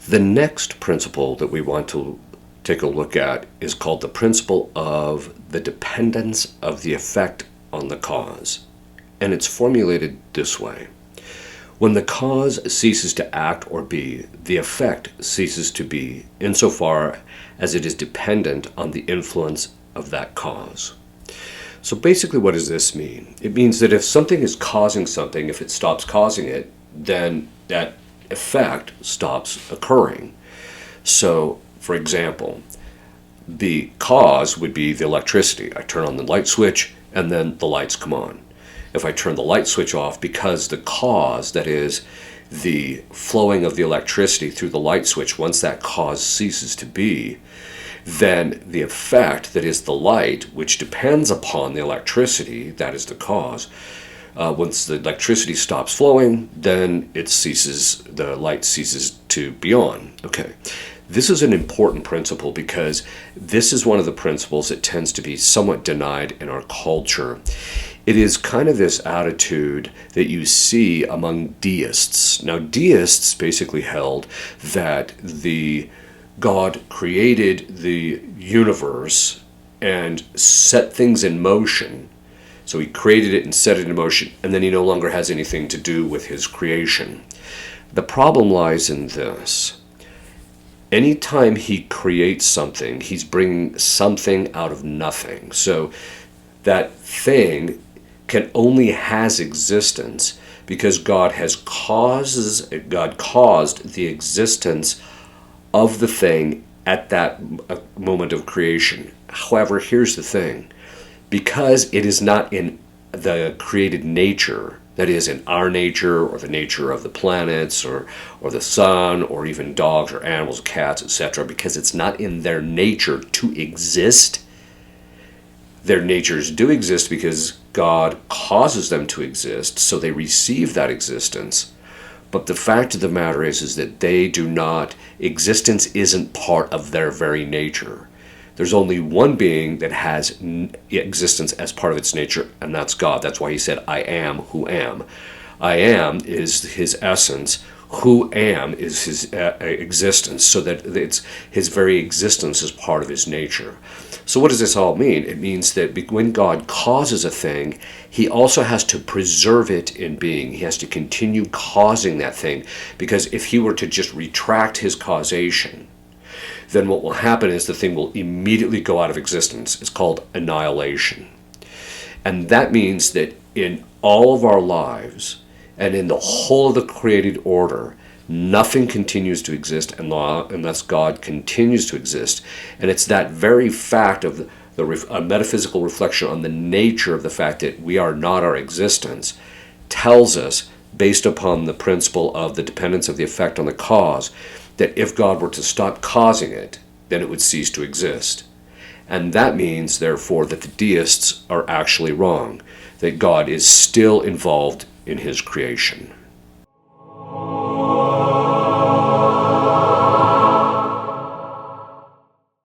The next principle that we want to take a look at is called the principle of the dependence of the effect on the cause. And it's formulated this way. When the cause ceases to act or be, the effect ceases to be, insofar as it is dependent on the influence of that cause. So basically, what does this mean? It means that if something is causing something, if it stops causing it, then that effect stops occurring. So, for example, the cause would be the electricity. I turn on the light switch, and then the lights come on. If I turn the light switch off, because the cause, that is, the flowing of the electricity through the light switch, once that cause ceases to be, then the effect, that is the light, which depends upon the electricity, that is the cause, once the electricity stops flowing, then the light ceases to be on. Okay. This is an important principle because this is one of the principles that tends to be somewhat denied in our culture. It is kind of this attitude that you see among deists. Now, deists basically held that God created the universe and set things in motion. So he created it and set it in motion, and then he no longer has anything to do with his creation. The problem lies in this. Anytime he creates something, he's bringing something out of nothing. So that thing can only has existence because God caused the existence of the thing at that moment of creation. However, here's the thing. Because it is not in the created nature, that is, in our nature or the nature of the planets or the sun or even dogs or animals, cats, etc., because it's not in their nature to exist. Their natures do exist because God causes them to exist, so they receive that existence. But the fact of the matter is that they do not, existence isn't part of their very nature. There's only one being that has existence as part of its nature, and that's God. That's why he said, I am who am. I am is his essence. Who am is his existence, so that it's his very existence is part of his nature. So what does this all mean? It means that when God causes a thing, he also has to preserve it in being. He has to continue causing that thing, because if he were to just retract his causation, then what will happen is the thing will immediately go out of existence. It's called annihilation. And that means that in all of our lives and in the whole of the created order, nothing continues to exist unless God continues to exist. And it's that very fact of a metaphysical reflection on the nature of the fact that we are not our existence tells us, based upon the principle of the dependence of the effect on the cause, that if God were to stop causing it, then it would cease to exist. And that means, therefore, that the deists are actually wrong, that God is still involved in his creation.